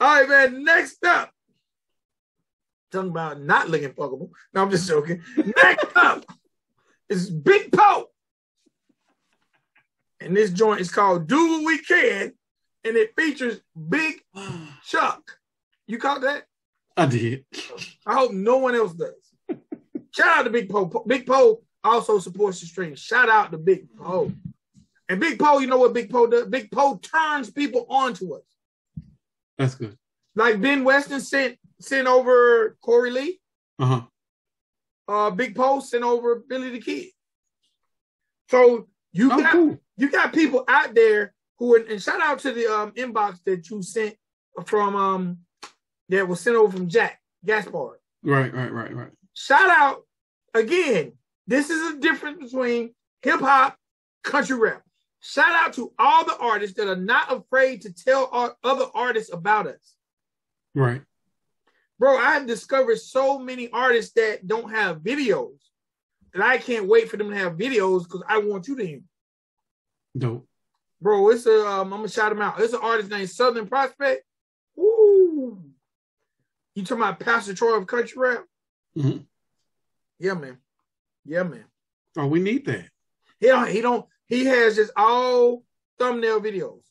All right, man. Next up. Talking about not looking fuckable. No, I'm just joking. Next up is Big Po. And this joint is called Do What We Can. And it features Big Chuck. You caught that? I did. I hope no one else does. Shout out to Big Po. Big Po also supports the stream. Shout out to Big Po. And Big Po, you know what Big Po does? Big Po turns people on to us. That's good. Like Ben Weston sent over Corey Lee. Big Po sent over Billy the Kid. So you got people out there who are, and shout out to the inbox that you sent from that was sent over from Jack Gaspard. Right. Shout out again. This is a difference between hip hop, country rap. Shout out to all the artists that are not afraid to tell other artists about us. Right. Bro, I have discovered so many artists that don't have videos that I can't wait for them to have videos because I want you to hear them. Dope. Bro, it's I'm gonna shout him out. It's an artist named Southern Prospect. Woo! You talking about Pastor Troy of country rap? Mm-hmm. Yeah, man. Oh, we need that. He has just all thumbnail videos.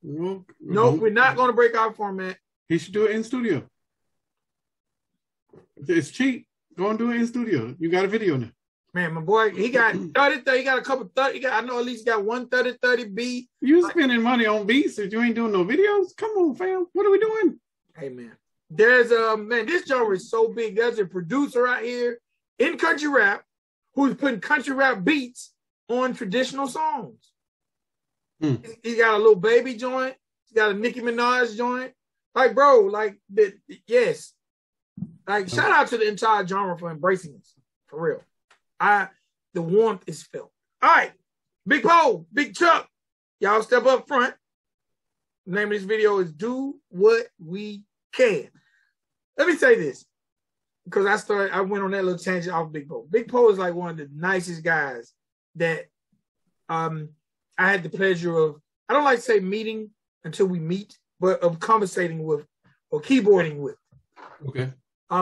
No, we're not going to break our format. He should do it in studio. It's cheap. Go and do it in studio. You got a video now. Man, my boy, he got 30, he got a couple 30. I know at least he got 130 beat. You spending money on beats if you ain't doing no videos? Come on, fam. What are we doing? Hey, man. There's this genre is so big. There's a producer out here in country rap who's putting country rap beats on traditional songs. He got a little baby joint. He got a Nicki Minaj joint. Like, bro, like, yes. Like, shout out to the entire genre for embracing this. For real. The warmth is felt. All right. Big Po, Big Chuck. Y'all step up front. The name of this video is Do What We Can. Let me say this. Because I went on that little tangent off Big Po. Big Po is like one of the nicest guys that I had the pleasure of, I don't like to say meeting until we meet, but of conversating with or keyboarding with. Okay.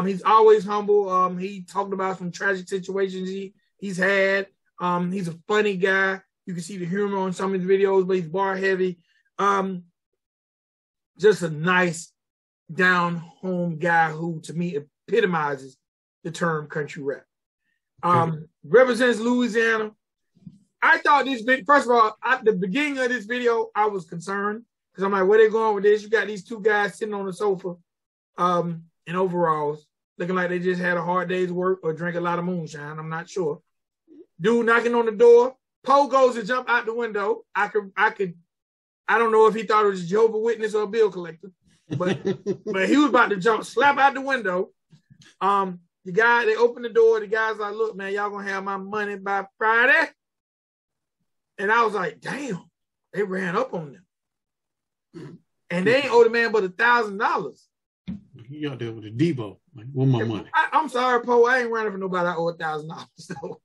He's always humble. He talked about some tragic situations he's had. He's a funny guy. You can see the humor on some of his videos, but he's bar heavy. Just a nice down home guy who to me epitomizes the term country rap. Represents Louisiana. I thought this video, first of all, at the beginning of this video, I was concerned because I'm like, where they going with this? You got these two guys sitting on the sofa in overalls, looking like they just had a hard day's work or drank a lot of moonshine. I'm not sure. Dude knocking on the door. Poe goes to jump out the window. I don't know if he thought it was a Jehovah's Witness or a bill collector, but he was about to jump, slap out the window. The guy, they opened the door. The guy's like, look, man, y'all gonna have my money by Friday. And I was like, damn, they ran up on them. And they ain't owe the man but $1,000. He out there with a Debo. Like, want my money. I'm sorry, Poe. I ain't running for nobody. I owe $1,000. So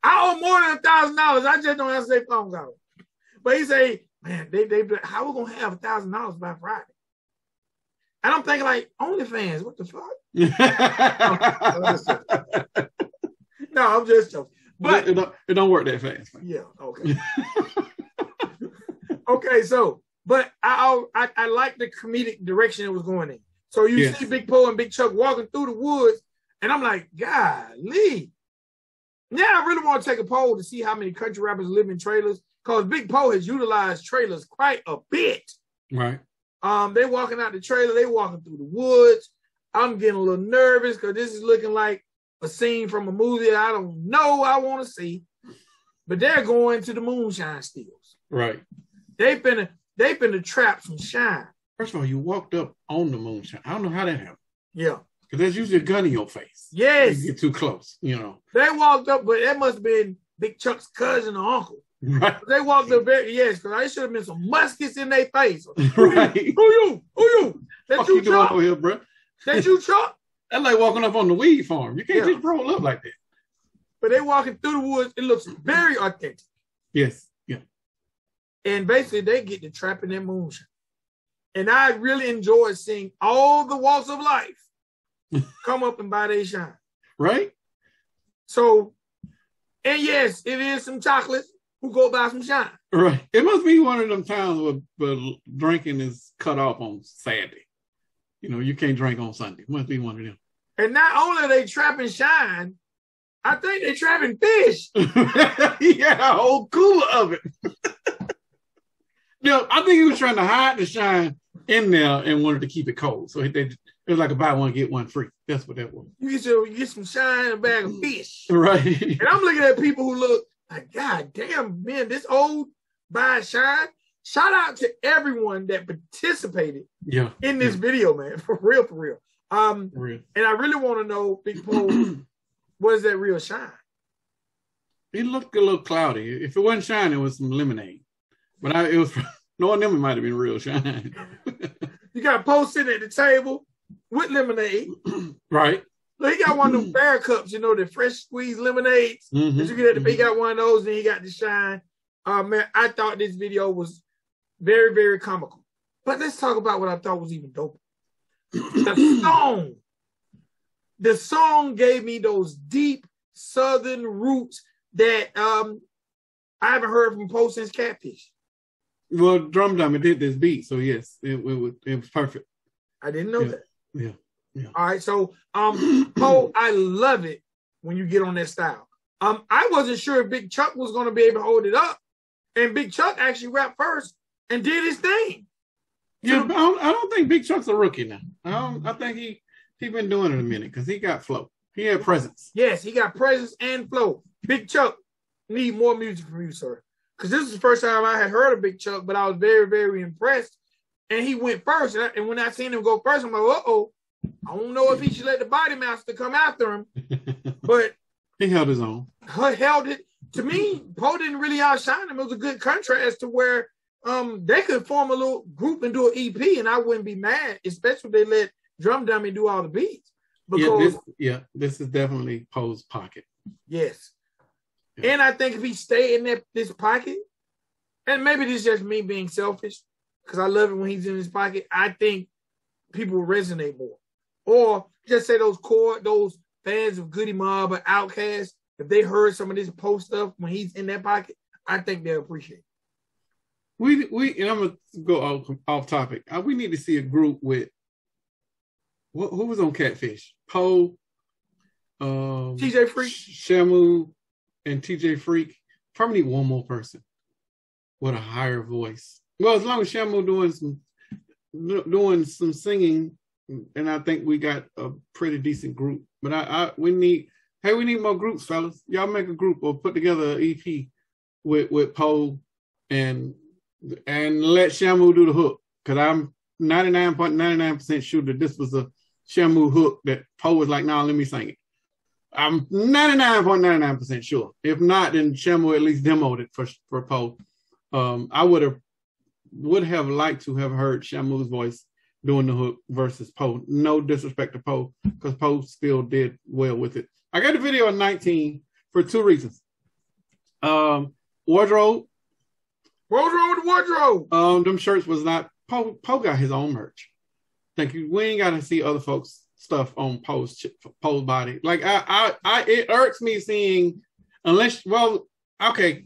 I owe more than $1,000. I just don't answer their phone calls. But he say, man, they how we gonna have $1,000 by Friday? And I'm thinking like, OnlyFans, what the fuck? No, I'm just joking. But it don't work that fast. Man. Yeah, okay. Okay, so but I like the comedic direction it was going in. So you see Big Po and Big Chuck walking through the woods, and I'm like, golly. Yeah, I really want to take a poll to see how many country rappers live in trailers, because Big Po has utilized trailers quite a bit. Right. They walking out the trailer, they walking through the woods. I'm getting a little nervous because this is looking like a scene from a movie that I don't know I want to see. But they're going to the moonshine stills. Right. They've been trap some shine. First of all, you walked up on the moonshine. I don't know how that happened. Yeah. Because there's usually a gun in your face. Yes. You get too close, you know. They walked up, but that must have been Big Chuck's cousin or uncle. Right. They walked up because there should have been some muskets in their face. Right. Who you? That you Chuck? Over here, bro? That you Chuck? That's like walking up on the weed farm. You can't just roll up like that. But they walking through the woods. It looks very authentic. Yes. Yeah. And basically, they get to trapping their moonshine. And I really enjoy seeing all the walks of life come up and buy their shine. Right? So, and yes, it is some chocolates who go buy some shine. Right. It must be one of them times where drinking is cut off on Saturday. You know, you can't drink on Sunday. It must be one of them. And not only are they trapping shine, I think they're trapping fish. Yeah, a whole cooler of it. No, I think he was trying to hide the shine in there and wanted to keep it cold. So it was like a buy one, get one free. That's what that was. You get some shine and a bag of fish. Right. And I'm looking at people who look like, God damn, man, this old buy shine. Shout out to everyone that participated in this video, man. For real, for real. And I really want to know, Big Poe, what is that real shine? It looked a little cloudy. If it wasn't shine, it was some lemonade. But it was knowing them, it might have been real shine. You got Poe sitting at the table with lemonade. Right. So he got one of them bear cups, you know, the fresh squeezed lemonades. Mm-hmm. That you get at the, he got one of those, and he got the shine. Man, I thought this video was very, very comical. But let's talk about what I thought was even dope. The song. The song gave me those deep Southern roots that I haven't heard from Poe since Catfish. Well, Drum Dummy did this beat, so yes, it was perfect. I didn't know that. Yeah. All right, so Poe, I love it when you get on that style. I wasn't sure if Big Chuck was going to be able to hold it up, and Big Chuck actually rapped first and did his thing. Yeah, but I don't think Big Chuck's a rookie now. I think he been doing it a minute because he got flow. He had presence. Yes, he got presence and flow. Big Chuck need more music from you, sir. Because this is the first time I had heard of Big Chuck, but I was very, very impressed. And he went first. And when I seen him go first, I'm like, uh-oh. I don't know if he should let the Body Master come after him. But he held his own. Held it. To me, Poe didn't really outshine him. It was a good contrast to where they could form a little group and do an EP, and I wouldn't be mad, especially if they let Drum Dummy do all the beats. Because, this is definitely Poe's pocket. Yes. Yeah. And I think if he stayed in this pocket, and maybe this is just me being selfish, because I love it when he's in his pocket, I think people will resonate more. Or just say those fans of Goody Mob or Outkast, if they heard some of this Poe stuff when he's in that pocket, I think they'll appreciate it. And I'm gonna go off topic. We need to see a group with who was on Catfish? Poe, TJ Freak, Shamu, and TJ Freak. Probably need one more person with a higher voice. Well, as long as Shamu doing some singing, and I think we got a pretty decent group. But we need more groups, fellas. Y'all make a group or put together an EP with Poe and let Shamu do the hook. Because I'm 99.99% sure that this was a Shamu hook that Poe was like, nah, let me sing it. I'm 99.99% sure. If not, then Shamu at least demoed it for Poe. I would have liked to have heard Shamu's voice doing the hook versus Poe. No disrespect to Poe, because Poe still did well with it. I got the video in 19 for two reasons. Wardrobe. What's wrong with the wardrobe? Them shirts was not Poe got his own merch. Thank you. We ain't gotta see other folks' stuff on Poe's body. Like it irks me seeing okay,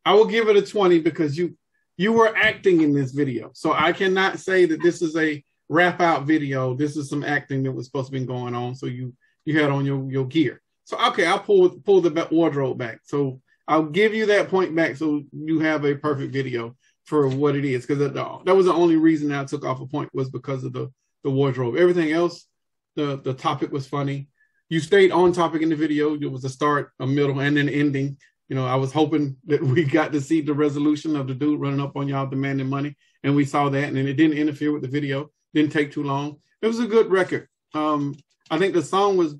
I will give it a 20 because you were acting in this video. So I cannot say that this is a rap out video. This is some acting that was supposed to be going on. So you had on your gear. So okay, I'll pull the wardrobe back. So I'll give you that point back so you have a perfect video for what it is. Because that was the only reason that I took off a point was because of the wardrobe. Everything else, the topic was funny. You stayed on topic in the video. It was a start, a middle, and an ending. You know, I was hoping that we got to see the resolution of the dude running up on y'all demanding money. And we saw that. And it didn't interfere with the video. Didn't take too long. It was a good record. I think the song was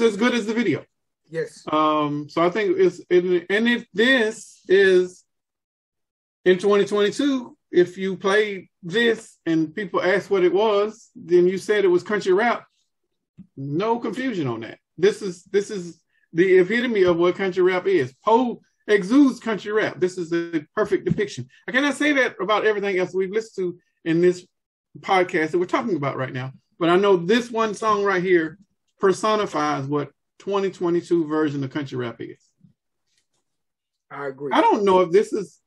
as good as the video. Yes. So I think if this is in 2022, if you played this and people asked what it was, then you said it was country rap. No confusion on that. This is the epitome of what country rap is. Poe exudes country rap. This is a perfect depiction. I cannot say that about everything else we've listened to in this podcast that we're talking about right now. But I know this one song right here personifies what 2022 version of country rap is. I agree. I don't know if this is.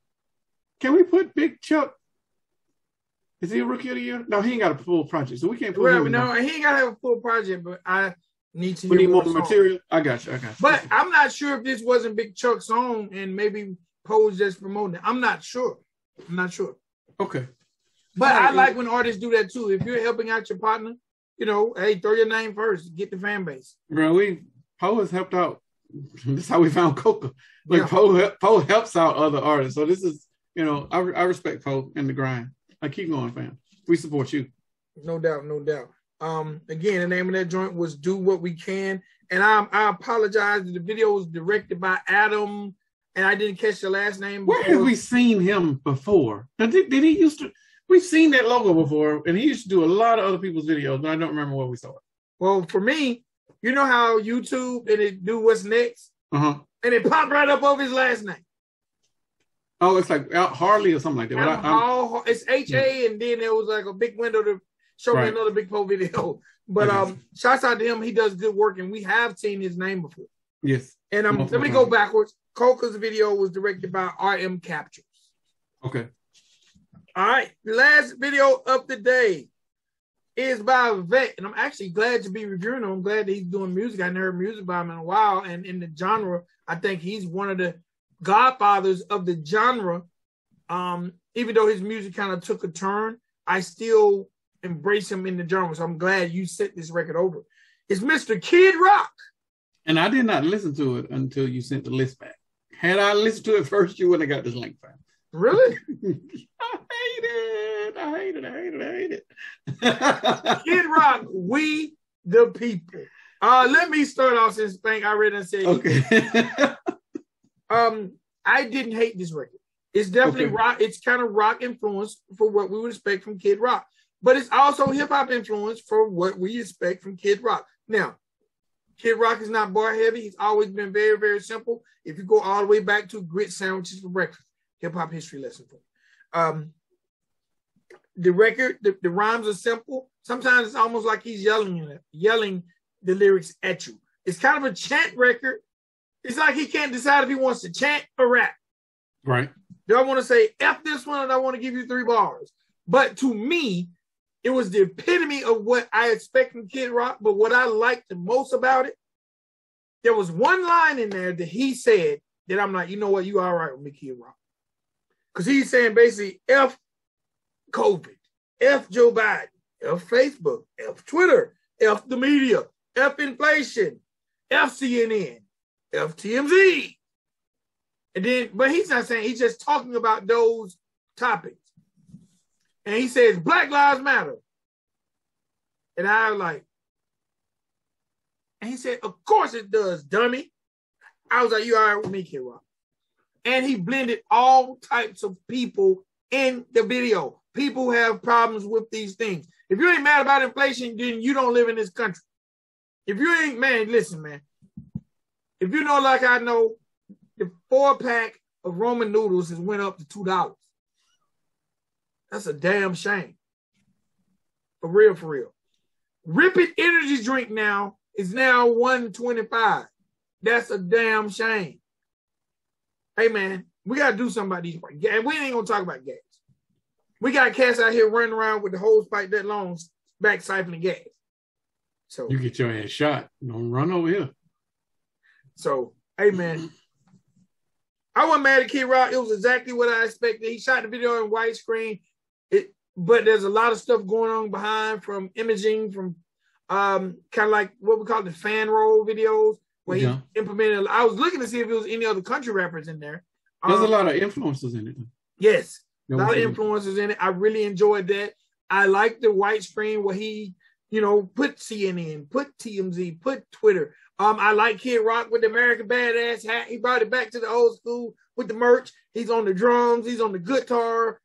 Can we put Big Chuck? Is he a rookie of the year? No, he ain't got a full project, so we can't put him in. No, he ain't got to have a full project, but I need to. We need more material. I got you. But I'm not sure if this wasn't Big Chuck's song and maybe Poe's just promoting it. I'm not sure. Okay. But I like when artists do that too. If you're helping out your partner, hey, throw your name first. Get the fan base. Bro, Poe has helped out. This is how we found Cokaa. Like Poe helps out other artists. So this is, I respect Poe and the grind. I keep going, fam. We support you. No doubt. Again, the name of that joint was Do What We Can. And I apologize. The video was directed by Adam, and I didn't catch the last name. Where have we seen him before? Did he used to? We've seen that logo before, and he used to do a lot of other people's videos, but I don't remember where we saw it. Well, for me, you know how YouTube and it do what's next? Uh-huh. And it popped right up over his last name. Oh, it's like Harley or something like that. It's H.A. and then there was like a big window to show me another Big Poe video. But shouts out to him. He does good work, and we have seen his name before. Yes. And let me go backwards. Cokaa's video was directed by RM Captures. Okay. All right. The last video of the day is by Vet, and I'm actually glad to be reviewing him. I'm glad that he's doing music. I never heard music by him in a while, and in the genre, I think he's one of the godfathers of the genre. Even though his music kind of took a turn, I still embrace him in the genre. So I'm glad you set this record over. It's Mr. Kid Rock. And I did not listen to it until you sent the list back. Had I listened to it first, you wouldn't have got this link back. Really? I hate it. Kid Rock, We the People. Let me start off since Spank already done said. Okay. I didn't hate this record. It's definitely rock. It's kind of rock influence for what we would expect from Kid Rock, but it's also hip hop influence for what we expect from Kid Rock. Now, Kid Rock is not bar heavy. He's always been very, very simple. If you go all the way back to Grit Sandwiches for Breakfast, hip hop history lesson for you. The record, the rhymes are simple. Sometimes it's almost like he's yelling the lyrics at you. It's kind of a chant record. It's like he can't decide if he wants to chant or rap. Right. Do I want to say F this one and I want to give you 3 bars? But to me, it was the epitome of what I expect from Kid Rock. But what I liked the most about it, there was one line in there that he said that I'm like, you know what, you all right with me, Kid Rock. Because he's saying basically F COVID, F Joe Biden, F Facebook, F Twitter, F the media, F inflation, F CNN, F TMZ. And then, but he's not saying, he's just talking about those topics. And he says, Black Lives Matter. And I was like, and he said, of course it does, dummy. I was like, you all right with me, Kid Rock? And he blended all types of people in the video. People have problems with these things. If you ain't mad about inflation, then you don't live in this country. If you ain't, man, listen, man. If you know, like I know, the 4-pack of Roman noodles has went up to $2. That's a damn shame. For real. Rip It energy drink now is now $125. That's a damn shame. Hey, man, we got to do something about these. We ain't going to talk about gas. We got cats out here running around with the hose pipe that long, back siphoning gas. So you get your ass shot. Don't run over here. So, hey, man, I wasn't mad at Kid Rock. It was exactly what I expected. He shot the video in widescreen, but there's a lot of stuff going on behind, from imaging, from kind of like what we call the fan roll videos, where he implemented. I was looking to see if there was any other country rappers in there. There's a lot of influences in it. Yes, a lot of influences in it. I really enjoyed that. I like the white screen where he, put CNN, put TMZ, put Twitter. I like Kid Rock with the American Badass hat. He brought it back to the old school with the merch. He's on the drums. He's on the guitar.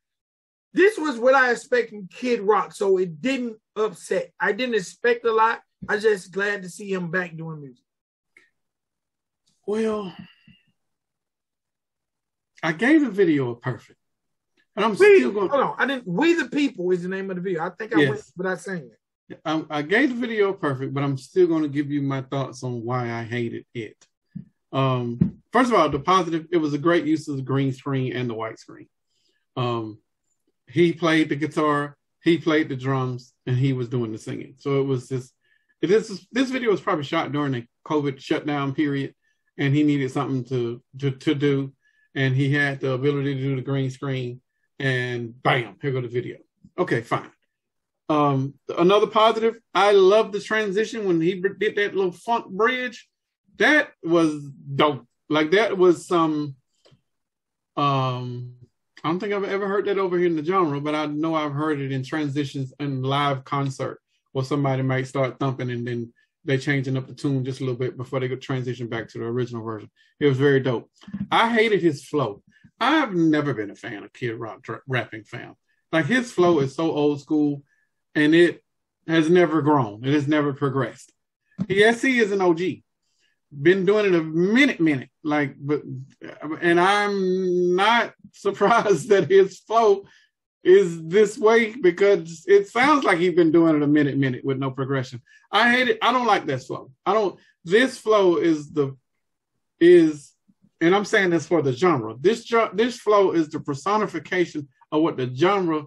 This was what I expected from Kid Rock, so it didn't upset. I didn't expect a lot. I was just glad to see him back doing music. Well, I gave the video a perfect. And I'm still going. Hold on, I didn't. We the People is the name of the video. I think I went without saying it. I gave the video perfect, but I'm still going to give you my thoughts on why I hated it. First of all, the positive, it was a great use of the green screen and the white screen. He played the guitar, he played the drums, and he was doing the singing. So it was this video was probably shot during the COVID shutdown period, and he needed something to do, and he had the ability to do the green screen, and bam, here go the video. Okay, fine. Another positive, I love the transition when he did that little funk bridge. That was dope. Like that was some, I don't think I've ever heard that over here in the genre, but I know I've heard it in transitions in live concert where somebody might start thumping and then they changing up the tune just a little bit before they go transition back to the original version. It was very dope. I hated his flow. I've never been a fan of Kid Rock rapping fan. Like his flow is so old school. And it has never grown. It has never progressed. Yes, he is an OG. Been doing it a minute. And I'm not surprised that his flow is this way because it sounds like he's been doing it a minute with no progression. I hate it. I don't like this flow. This flow is, and I'm saying this for the genre. This flow is the personification of what the genre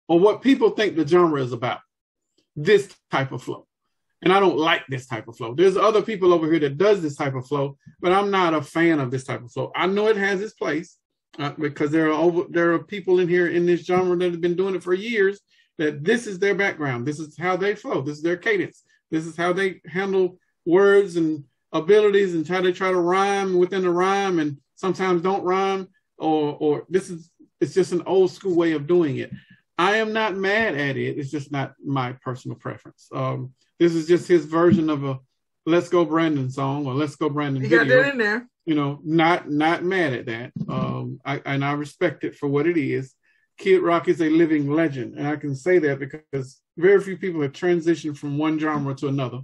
or what people think the genre is about. This type of flow. And I don't like this type of flow. There's other people over here that does this type of flow, but I'm not a fan of this type of flow. I know it has its place because there are people in here in this genre that have been doing it for years, that this is their background. This is how they flow. This is their cadence. This is how they handle words and abilities and how they try to rhyme within the rhyme and sometimes don't rhyme or it's just an old school way of doing it. I am not mad at it. It's just not my personal preference. This is just his version of a Let's Go Brandon song or Let's Go Brandon video. You got that in there. You know, not mad at that. I respect it for what it is. Kid Rock is a living legend. And I can say that because very few people have transitioned from one genre to another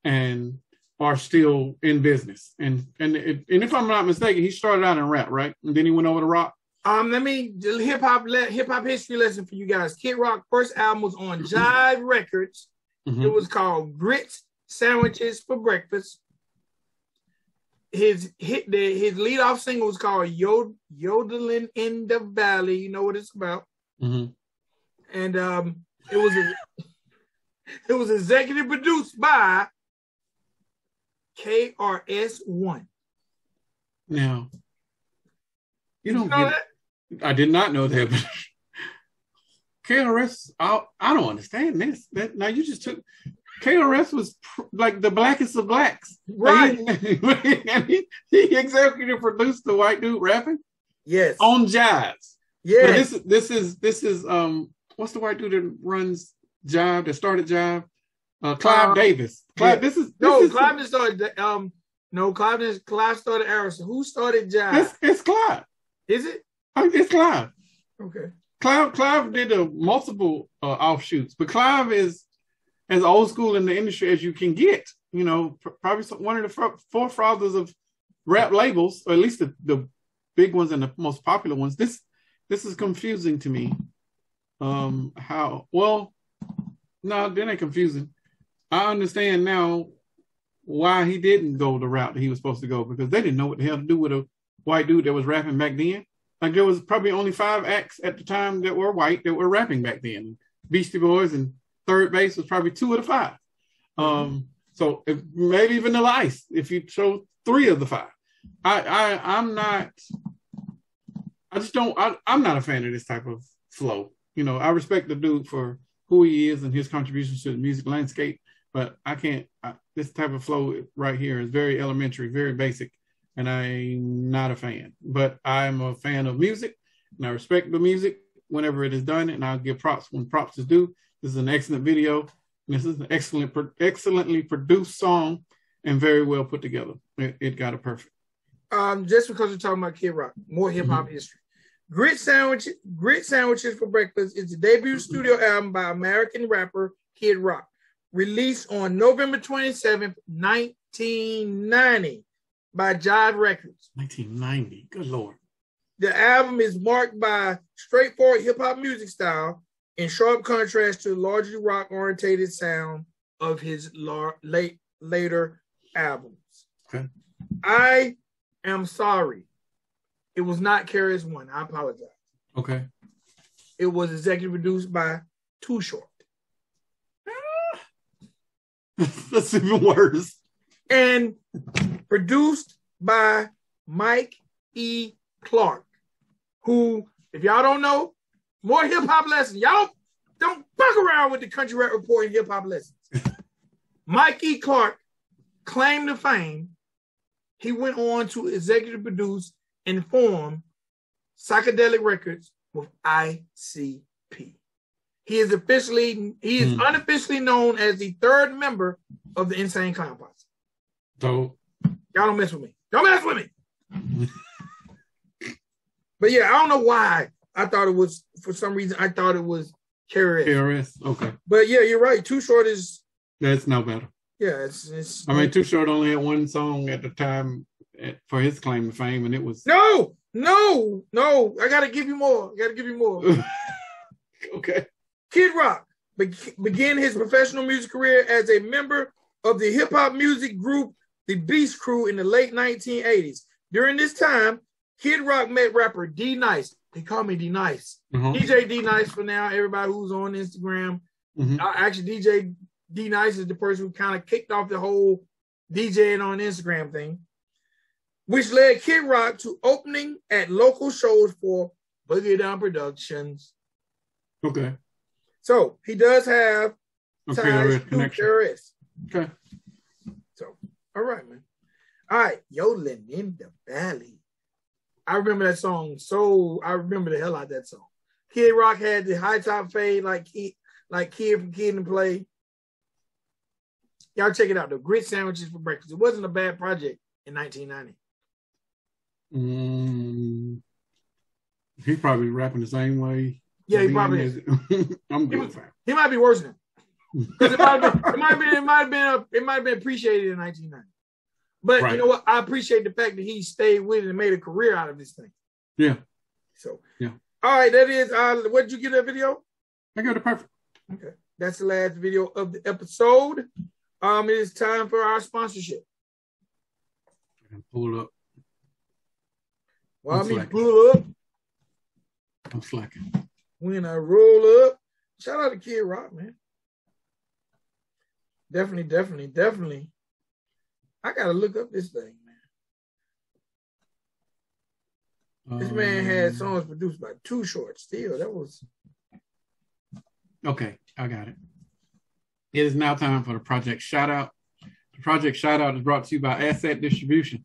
and are still in business. And if I'm not mistaken, he started out in rap, right? And then he went over to rock. Let me hip hop history lesson for you guys. Kid Rock first album was on Jive Records. Mm-hmm. It was called Grits Sandwiches for Breakfast. His lead off single was called Yodeling in the Valley. You know what it's about. Mm-hmm. And it was executive produced by KRS-One. Now, you don't know that? I did not know that. But KRS, I don't understand this. Now you just took KRS was like the blackest of blacks, right? And he executive produced the white dude rapping, yes, on Jive. Yes, this is what's the white dude that runs Jive that started Jive? Clive Davis. Clive. Yeah. Clive didn't start. Clive started Harrison. Who started Jive? It's Clive. Is it? It's Clive. Okay. Clive did multiple offshoots, but Clive is as old school in the industry as you can get. You know, probably one of the forefathers of rap labels, or at least the big ones and the most popular ones. This is confusing to me. How? Well, no, that ain't confusing. I understand now why he didn't go the route that he was supposed to go, because they didn't know what the hell to do with a white dude that was rapping back then. Like there was probably only 5 acts at the time that were white that were rapping back then. Beastie Boys and Third Base was probably 2 of the 5. So maybe Vanilla Ice, if you show 3 of the 5. I'm not a fan of this type of flow. You know, I respect the dude for who he is and his contributions to the music landscape, but this type of flow right here is very elementary, very basic. And I'm not a fan, but I'm a fan of music, and I respect the music whenever it is done, and I'll give props when props is due. This is an excellent video, and this is an excellently produced song, and very well put together. It got it perfect. Just because we're talking about Kid Rock, more hip hop history. Grit Sandwiches for Breakfast is the debut studio album by American rapper Kid Rock, released on November 27th, 1990. By Jive Records. 1990. Good Lord. The album is marked by straightforward hip-hop music style in sharp contrast to the largely rock-oriented sound of his later albums. Okay. I am sorry. It was not KRS-One. I apologize. Okay. It was executive produced by Too Short. That's even worse. And produced by Mike E. Clark, who, if y'all don't know, more hip-hop lessons. Y'all don't fuck around with the Country Rap Report and hip-hop lessons. Mike E. Clark claimed to fame. He went on to executive produce and form Psychedelic Records with ICP. He is unofficially known as the third member of the Insane Clown Posse. So y'all don't mess with me. Don't mess with me. But yeah, I don't know why I thought it was, for some reason, I thought it was KRS. KRS, okay. But yeah, you're right. Too Short is... That's no better. Yeah, it's... I mean, Too Short only had one song at the time for his claim to fame, and it was... No! I got to give you more. Okay. Kid Rock began his professional music career as a member of the hip-hop music group The Beast Crew in the late 1980s. During this time, Kid Rock met rapper D-Nice. They call me D-Nice. DJ D-Nice for now, everybody who's on Instagram. Actually, DJ D-Nice is the person who kind of kicked off the whole DJing on Instagram thing, which led Kid Rock to opening at local shows for Boogie Down Productions. Okay. So he does have ties to KRS. Okay. So, all right, man. All right, Yodeling in the Valley. I remember that song. So I remember the hell out of that song. Kid Rock had the high top fade like Kid from Kid and Play. Y'all check it out. The Grit Sandwiches for Breakfast. It wasn't a bad project in 1990. He probably rapping the same way. Yeah, he probably is. I'm good for him. He might be worse than him. Because it might have been appreciated in 1990. But right. You know what? I appreciate the fact that he stayed with it and made a career out of this thing. Yeah. So yeah. All right, that is what did you get that video? I got it perfect. Okay. That's the last video of the episode. It is time for our sponsorship. I can pull up. Well, pull up. I'm slacking. When I roll up. Shout out to Kid Rock, man. Definitely. I gotta look up this thing, man. This man had songs produced by Too Short. Still, that was okay. I got it. It is now time for the Project Shoutout. The Project Shoutout is brought to you by Asset Distribution.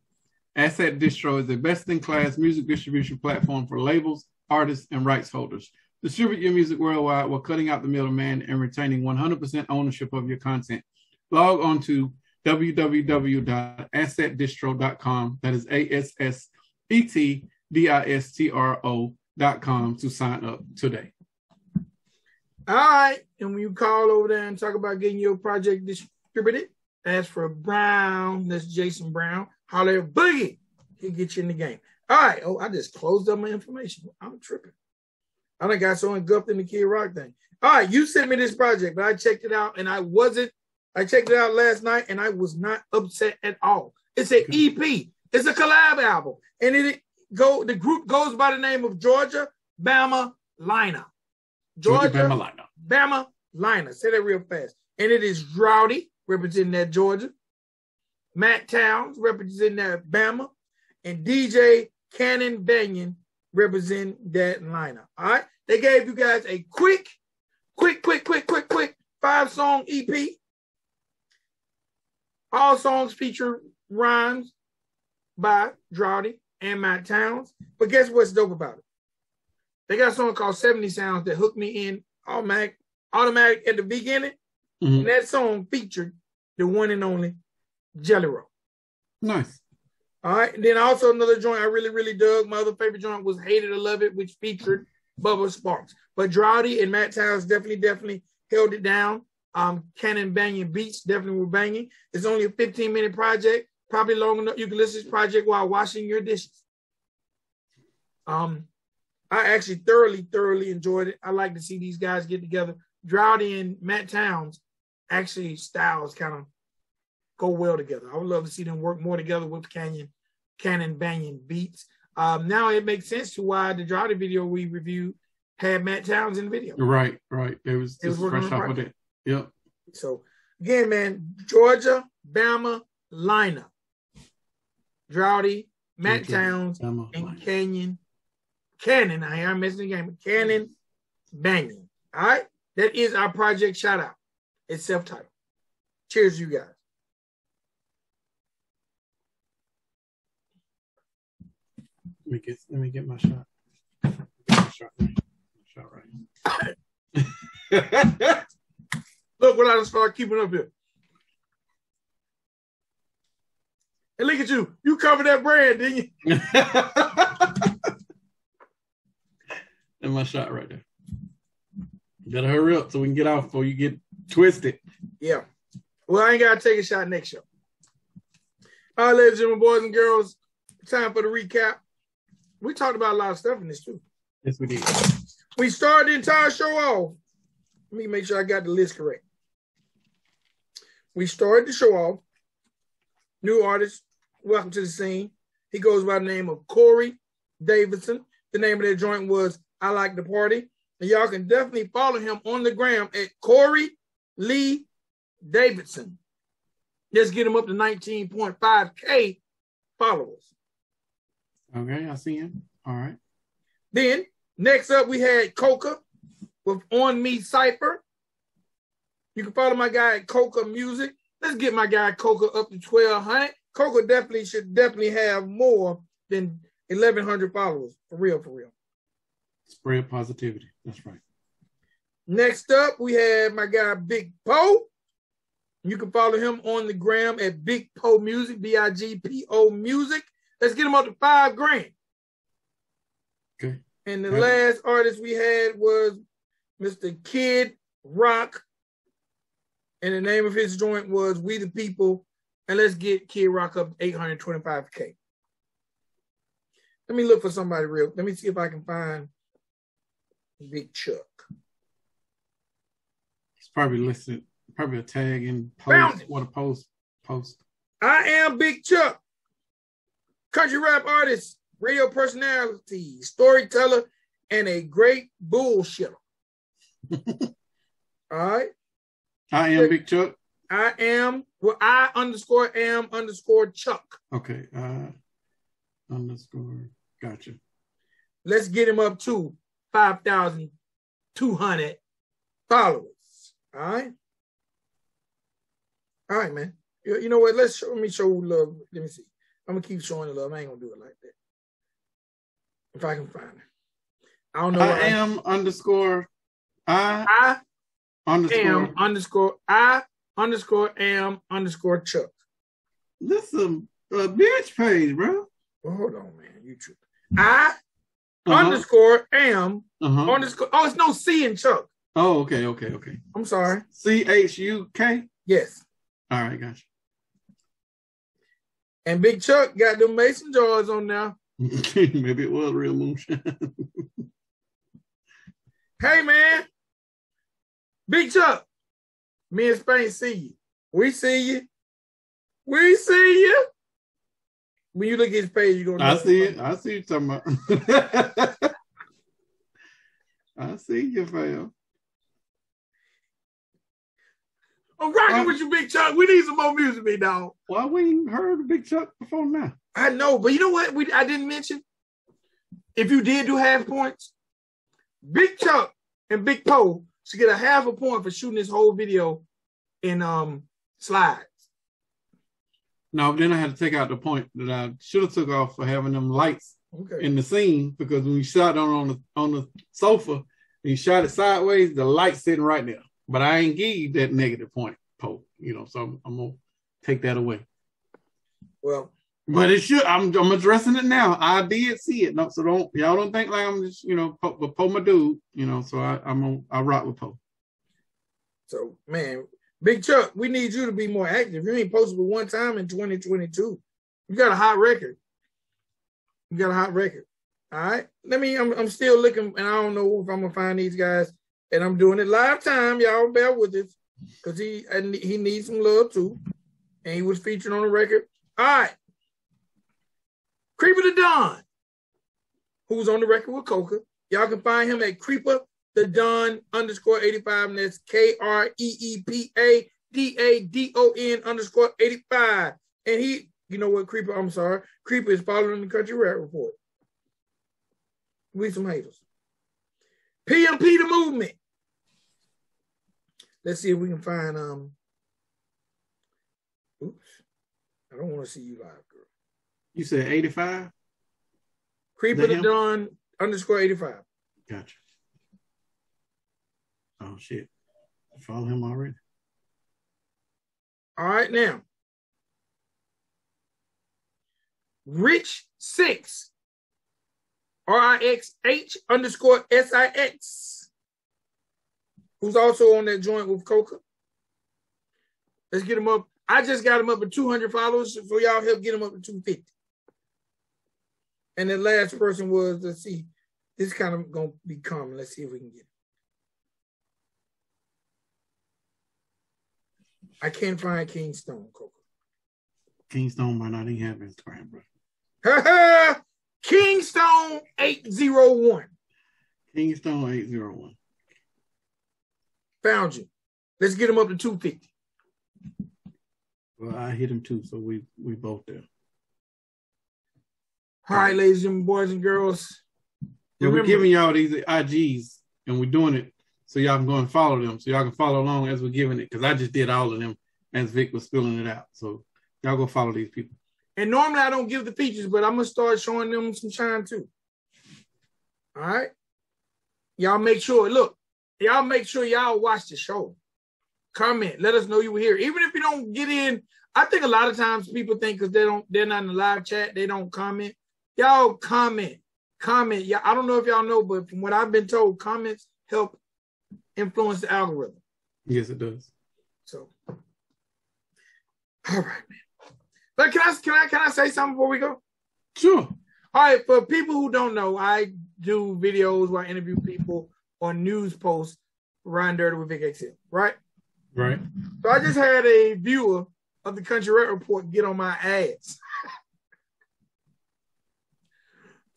Asset Distro is a best-in-class music distribution platform for labels, artists, and rights holders. Distribute your music worldwide while cutting out the middleman and retaining 100% ownership of your content. Log on to www.assetdistro.com. That is ASSETDISTRO.com to sign up today. All right. And when you call over there and talk about getting your project distributed, ask for Brown. That's Jason Brown. Holler at Boogie. He'll get you in the game. All right. Oh, I just closed up my information. I'm tripping. I done got so engulfed in the Kid Rock thing. All right. You sent me this project, but I checked it out and I checked it out last night and I was not upset at all. It's an EP. It's a collab album. And the group goes by the name of Georgia Bama Liner. Georgia Bama Liner. Say that real fast. And it is Durty, representing that Georgia. Matt Towns, representing that Bama. And DJ Cannon Banyan, representing that Liner. All right? They gave you guys a quick 5-song EP. All songs feature rhymes by Durty and Matt Towns. But guess what's dope about it? They got a song called 70 Sounds that hooked me in automatic at the beginning. Mm-hmm. And that song featured the one and only Jelly Roll. Nice. All right. And then also another joint I really dug. My other favorite joint was Hate It or Love It, which featured Bubba Sparks. But Durty and Matt Towns definitely held it down. Cannon Banyan beats definitely were banging. It's only a 15-minute project, probably long enough you can listen to this project while washing your dishes. I actually thoroughly enjoyed it. I like to see these guys get together. Durty and Matt Towns actually styles kind of go well together. I would love to see them work more together with Cannon Banging beats. Now it makes sense to why the Durty video we reviewed had Matt Towns in the video. Right. It was fresh off of it. Yep. So again, man, Georgia, Bama lineup. Durty, Matt Towns, Bama, and Cannon. I'm missing the game. Cannon Banging. All right. That is our project shout out. It's self-titled. Cheers, you guys. Let me get my shot. Right. Look what I just start keeping up here. And look at you. You covered that brand, didn't you? And my shot right there. You gotta hurry up so we can get off before you get twisted. Yeah. Well, I ain't gotta take a shot next show. All right, ladies and gentlemen, boys and girls, time for the recap. We talked about a lot of stuff in this too. Yes, we did. We started the entire show off. Let me make sure I got the list correct. We started the show off. New artist, welcome to the scene. He goes by the name of Cory Davidson. The name of that joint was I Like the Party. And y'all can definitely follow him on the gram at Cory Lee Davidson. Let's get him up to 19.5K followers. Okay, I see him. All right. Then, next up, we had Cokaa with On Me Cypher. You can follow my guy at Cokaa Music. Let's get my guy Cokaa up to 1,200. Cokaa should have more than 1,100 followers. For real. Spread positivity. That's right. Next up, we have my guy Big Poe. You can follow him on the gram at Big Poe Music, BIGPO Music. Let's get him up to $5,000. Okay. And the last artist we had was Mr. Kid Rock. And the name of his joint was We the People. And let's get Kid Rock up to 825K. Let me look for somebody real. Let me see if I can find Big Chuck. It's probably listed, probably a tag in post. What a post. I am Big Chuck. Country rap artist, radio personality, storyteller, and a great bullshitter. All right. I am Big Chuck. I am Chuck. Okay. Gotcha. Let's get him up to 5,200 followers. All right. All right, man. You know what? Let me show love. Let me see. I'm gonna keep showing the love. I ain't gonna do it like that. If I can find it. I don't know. I am underscore Chuck. This is a bitch page, bro. Well, hold on, man. You true. Underscore am underscore. Oh, it's no C in Chuck. Oh, okay. I'm sorry. CHUK? Yes. All right, gotcha. And Big Chuck got them mason jars on now. Maybe it was real moonshine. Hey, man. Big Chuck. Me and Spank see you. We see you. When you look at his page, you're going to I see it. I see you talking about. I see you, fam. I'm rocking with you, Big Chuck. We need some more music, big dog. Why we ain't heard of Big Chuck before now? I know, but you know what? I didn't mention. If you did do half points, Big Chuck and Big Poe should get a half a point for shooting this whole video in slides. No, then I had to take out the point that I should have took off for having them lights in the scene, because when you shot on the sofa and you shot it sideways, the light's sitting right there. But I ain't give you that negative point, Poe. So I'm gonna take that away. Well, but it should. I'm addressing it now. I did see it. No, so y'all don't think like I'm just Poe my dude. So I rock with Poe. So man, Big Chuck, we need you to be more active. You ain't posted but one time in 2022. You got a hot record. All right. I'm still looking, and I don't know if I'm gonna find these guys. And I'm doing it live time. Y'all bear with us, because he needs some love too. And he was featured on the record. All right. Creeper the Don, who's on the record with Cokaa. Y'all can find him at Creeper the Don _85, and that's KREEPADADON _85. And you know what, Creeper is following the Country Rap Report. We some haters. PMP the Movement. Let's see if we can find oops. I don't want to see you live, girl. You said 85? Creeper the Don _85. Gotcha. Oh shit. I follow him already. All right, now. Rich 6. RIXH _SIX. Who's also on that joint with Cokaa. Let's get him up. I just got him up at 200 followers, so y'all help get him up to 250. And the last person was, let's see, this is kind of going to be common. Let's see if we can get it. I can't find King Stone, Cokaa. King Stone might not even have Instagram, bro. King Stone 801. King Stone 801. Found you. Let's get him up to 250. Well, I hit him too, so we both there. All right, ladies and boys and girls. Yeah, we're giving y'all these IGs, and we're doing it so y'all can go and follow them, so y'all can follow along as we're giving it, because I just did all of them as Vic was spilling it out. So y'all go follow these people. And normally I don't give the features, but I'm going to start showing them some shine too. All right? Y'all make sure, y'all make sure y'all watch the show. Comment. Let us know you were here. Even if you don't get in, I think a lot of times people think because they're not in the live chat, they don't comment. Y'all comment. Comment. Yeah, I don't know if y'all know, but from what I've been told, comments help influence the algorithm. Yes, it does. So, all right, man. But can I say something before we go? Sure. All right, for people who don't know, I do videos where I interview people on news posts for Ridin Durty with Vic XL, right? Right. So I just had a viewer of the Country Rap Report get on my ass.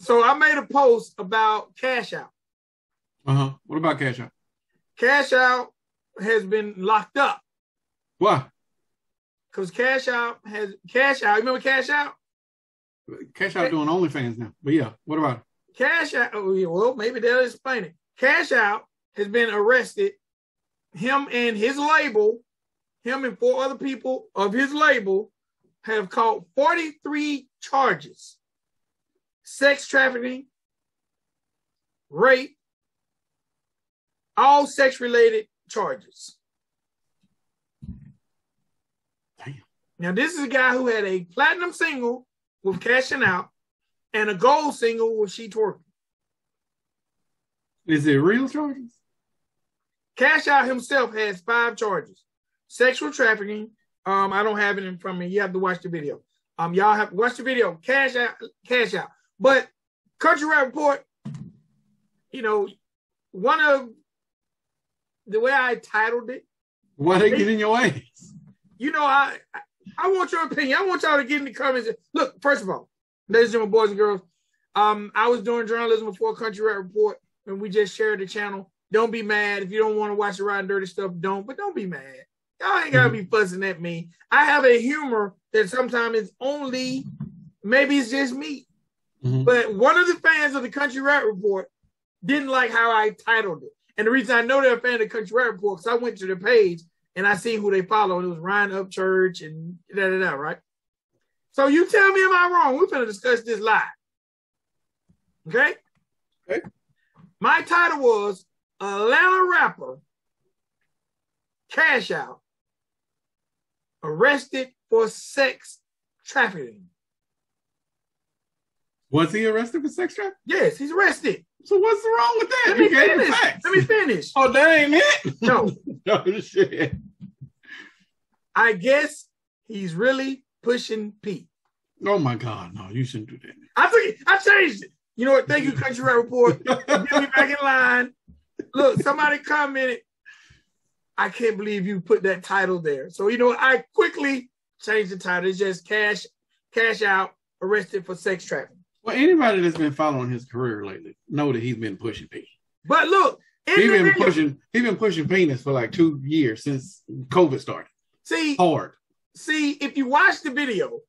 So I made a post about Cash Out. What about Cash Out? Cash Out has been locked up. Why? Because Cash Out, you remember Cash Out? Cash Out doing OnlyFans now. But yeah, what about it? Cash Out, well, maybe they'll explain it. Cash Out has been arrested. Him and 4 other people of his label have caught 43 charges. Sex trafficking, rape, all sex-related charges. Damn. Now, this is a guy who had a platinum single with Cashing Out and a gold single with She Twerking. Is it real charges? Cash Out himself has 5 charges. Sexual trafficking. I don't have it in front of me. You have to watch the video. Y'all have to watch the video. Cash Out. But Country Rap Report, one of the way I titled it. Why they get in your ass? I want your opinion. I want y'all to get in the comments. Look, first of all, ladies and gentlemen, boys and girls, I was doing journalism before Country Rap Report, and we just shared the channel. Don't be mad. If you don't want to watch the Ridin Durty stuff, don't. But don't be mad. Y'all ain't got to be fussing at me. I have a humor that sometimes it's maybe it's just me. Mm-hmm. But one of the fans of the Country Rap Report didn't like how I titled it. And the reason I know they're a fan of the Country Rap Report because I went to their page and I seen who they follow. And it was Ryan Upchurch and da-da-da, right? So you tell me, am I wrong? We're going to discuss this live. Okay? My title was Atlanta rapper Cash Out arrested for sex trafficking. Was he arrested for sex trafficking? Yes, he's arrested. So what's wrong with that? Let me finish. Oh, that ain't it? No. No shit. I guess he's really pushing Pete. Oh my God, no, you shouldn't do that. I changed it. You know what? Thank you, Country Rap Report. Get me back in line. Look, somebody commented, I can't believe you put that title there. So, you know what? I quickly changed the title. It's just Cash Out, arrested for sex trafficking. Well, anybody that's been following his career lately know that he's been pushing P. But look, he's been pushing penis for like 2 years since COVID started. See, if you watch the video,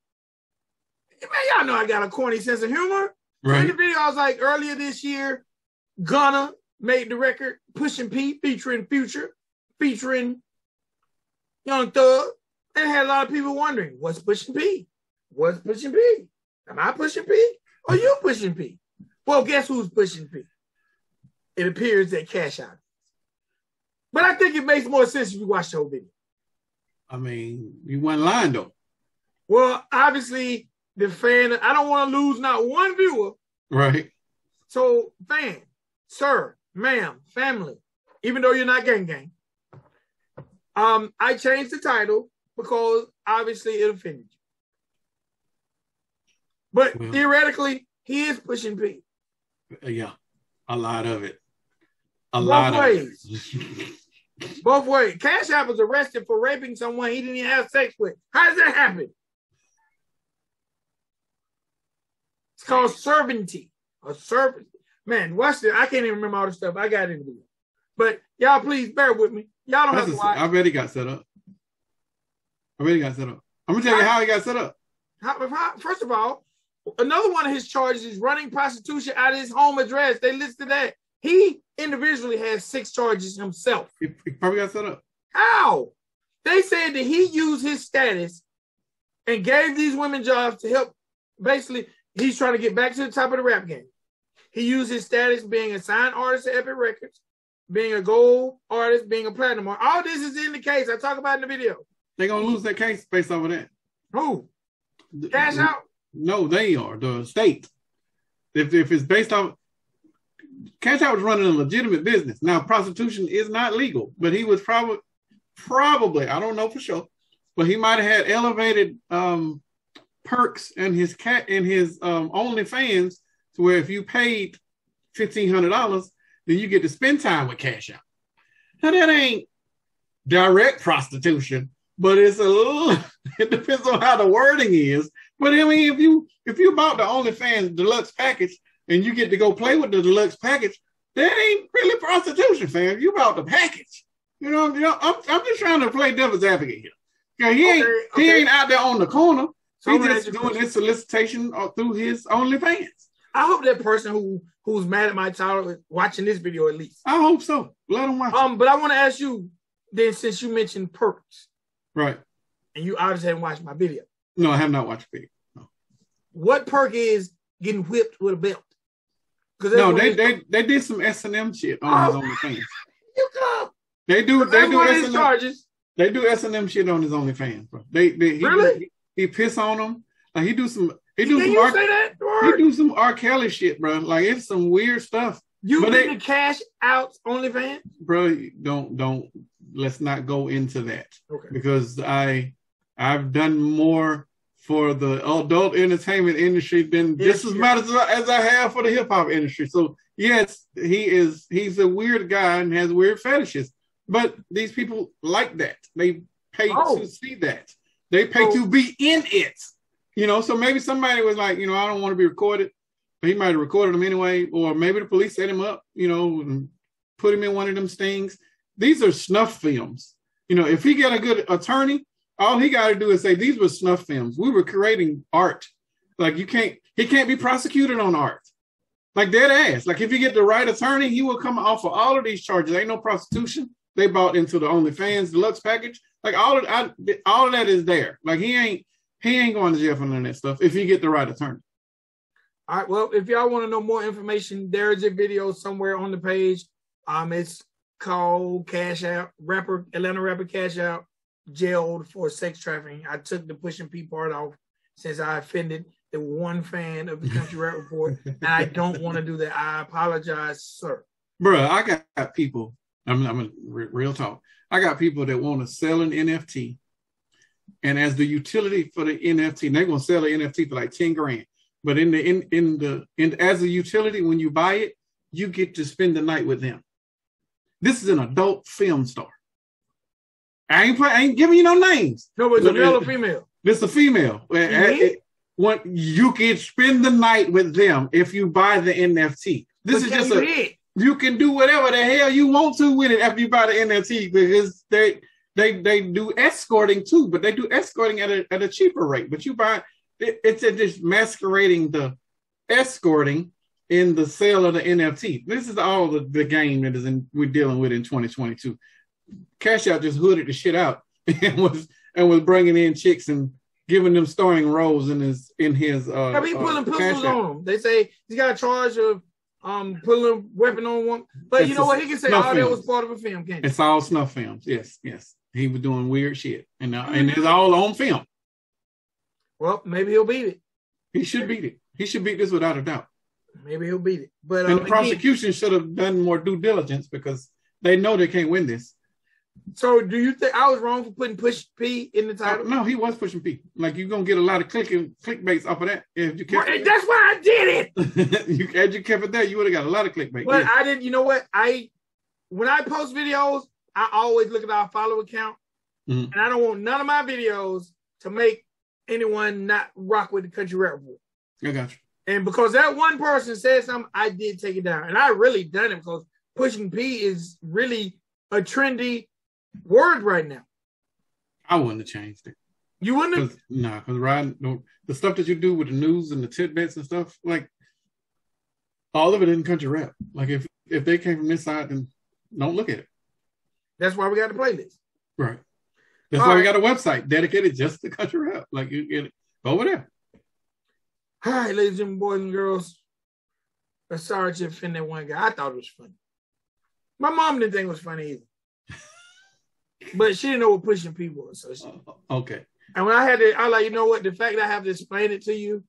man, y'all know I got a corny sense of humor. Right. So in the video, I was like, earlier this year, Gunna made the record Pushing P, featuring Future, featuring Young Thug, and had a lot of people wondering, what's Pushing P? What's Pushing P? Am I pushing P? Or you pushing P? Well, guess who's pushing P? It appears that Cash Out. But I think it makes more sense if you watch the whole video. I mean, you weren't lying though. Well, obviously, the fan, I don't want to lose not one viewer. Right. So, fan, sir, ma'am, family, even though you're not gang, I changed the title because obviously it offended you. But theoretically, he is pushing P. Yeah, a lot of it. Both ways. Cash App was arrested for raping someone he didn't even have sex with. How does that happen? It's called servanty. A servant. Man, watch this. I can't even remember all the stuff I got into it. But y'all, please bear with me. Y'all don't have to watch. I bet he got set up. I'm going to tell you how he got set up. First of all, another one of his charges is running prostitution out of his home address. They listed that. He individually has 6 charges himself. He probably got set up. How? They said that he used his status and gave these women jobs to help. Basically, he's trying to get back to the top of the rap game. He used his status being a signed artist at Epic Records, being a gold artist, being a platinum artist. All this is in the case. I talk about it in the video. They're going to lose that case based off of that. Who? Cash Out? No, they are. The state. If it's based on... Cash Out was running a legitimate business. Now, prostitution is not legal, but he was probably, I don't know for sure, but he might have had elevated perks in his OnlyFans to where if you paid $1,500, then you get to spend time with Cash Out. Now, that ain't direct prostitution, but it's a little, it depends on how the wording is. But I mean, if you bought the OnlyFans deluxe package, and you get to go play with the deluxe package, that ain't really prostitution, fam. You bought the package. You know, I'm just trying to play devil's advocate here. Yeah, he ain't out there on the corner. So he's just doing his solicitation through his OnlyFans. I hope that person who's mad at my title is watching this video at least. I hope so. Let him watch. But I want to ask you then, since you mentioned perks, right? And you obviously haven't watched my video. No, I have not watched the video. No. What perk is getting whipped with a belt? No, they did some S&M shit on his OnlyFans. You come. They do S&M charges. They do S&M shit on his OnlyFans, bro. He piss on them. Like he do some R. Kelly shit, bro. Like it's some weird stuff. You been to Cash Out OnlyFans, bro? Don't. Let's not go into that. Okay. Because I've done more for the adult entertainment industry than just as much as I have for the hip hop industry. So yes, he's a weird guy and has weird fetishes, but these people like that. They pay to see that. They pay to be in it, you know? So maybe somebody was like, you know, I don't want to be recorded, but he might've recorded him anyway. Or maybe the police set him up, you know, and put him in one of them stings. These are snuff films. You know, if he got a good attorney, all he got to do is say, these were snuff films. We were creating art. Like he can't be prosecuted on art. Like dead ass. Like if you get the right attorney, he will come off of all of these charges. Ain't no prostitution. They bought into the OnlyFans deluxe package. Like all of that is there. Like he ain't going to jail for none of that stuff if you get the right attorney. All right. Well, if y'all want to know more information, there is a video somewhere on the page. It's called Cash Out. Atlanta rapper Cash Out jailed for sex trafficking. I took the pushing P part off since I offended the one fan of the Country Rap Report, and I don't want to do that. I apologize, sir. Bro, I got people. I'm real talk. I got people that want to sell an NFT, and as the utility for the NFT, they're gonna sell the NFT for like $10,000. But as a utility, when you buy it, you get to spend the night with them. This is an adult film star. I ain't giving you no names. No, but it's a male or female? This is a female. You can spend the night with them if you buy the NFT. This is just you can do whatever the hell you want to with it after you buy the NFT, because they do escorting too, but they do escorting at a cheaper rate. But you buy it's just masquerading the escorting in the sale of the NFT. This is all the game that we're dealing with in 2022. Cash Out just hooded the shit out and was bringing in chicks and giving them starring roles in his. He pulling pistols on them. They say he's got a charge of pulling a weapon on one. But you know what? He can say all that was part of a film. Can't it's all snuff films. Yes. He was doing weird shit, and it's all on film. Well, maybe he'll beat it. He should beat it. He should beat this without a doubt. Maybe he'll beat it. But the prosecution should have done more due diligence, because they know they can't win this. So do you think I was wrong for putting Push P in the title? No, he was pushing P. Like, you're going to get a lot of clickbaits off of that. If you kept that's why I did it. Had you kept it there, you would have got a lot of clickbait. But I didn't, you know what? When I post videos, I always look at our follower count. Mm-hmm. And I don't want none of my videos to make anyone not rock with the Country Rap Report. I got you. And because that one person said something, I did take it down. And I really done it because pushing P is really a trendy word right now. I wouldn't have changed it. You wouldn't have? No, because the stuff that you do with the news and the tidbits and stuff, like, all of it in country rap. Like, if they came from this side, then don't look at it. That's why we got a playlist. Right. That's why we got a website dedicated just to country rap. Like, you get it over there. All right, ladies and boys and girls. I'm sorry to offend that one guy. I thought it was funny. My mom didn't think it was funny either. But she didn't know what pushing people was. So okay. And when I was like, you know what? The fact that I have to explain it to you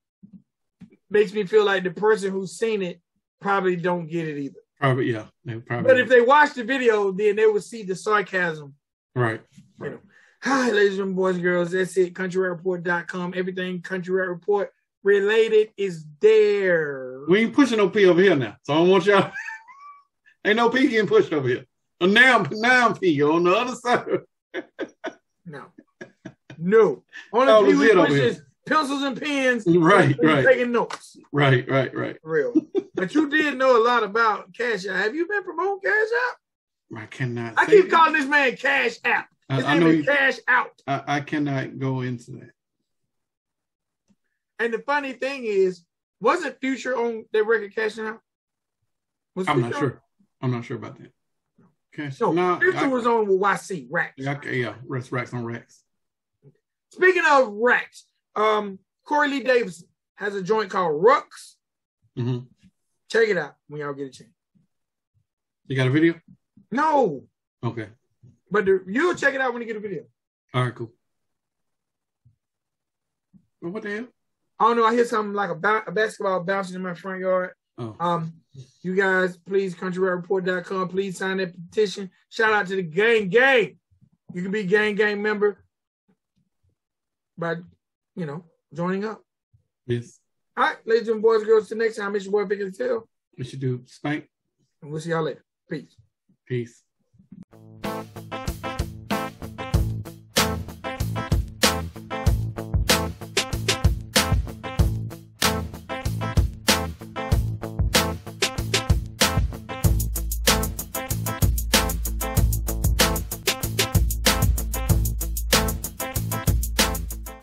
makes me feel like the person who's seen it probably don't get it either. Probably, yeah. But if they watch the video, then they will see the sarcasm. Right. You know. Hi, ladies and boys and girls. That's it. countryrapreport.com. Everything Country Rap Report related is there. We ain't pushing no P over here now. So I don't want y'all. Ain't no P getting pushed over here. Now P on the other side. No. Only P we push is pencils and pens. Right. Taking notes. Right. Real. But you did know a lot about Cash App. Have you been promoting Cash App? I cannot. I keep calling this man Cash App. His name is Cash Out. I cannot go into that. And the funny thing is, wasn't Future on that record Cashing Out? I'm not sure. I'm not sure about that. No, Future was on with YC, Racks. Yeah, Racks on Racks. Speaking of Racks, Cory Davidson has a joint called Rux. Mm-hmm. Check it out when y'all get a chance. You got a video? No. Okay. But you'll check it out when you get a video. All right, cool. Well, what the hell? I don't know. I hear something like a basketball bouncing in my front yard. Oh. You guys, please, countryrapreport.com. Please sign that petition. Shout out to the gang. You can be gang member by, joining up. Yes. All right, ladies and boys and girls, till next time, it's your boy Vic XL. We should do Spank. And we'll see y'all later. Peace.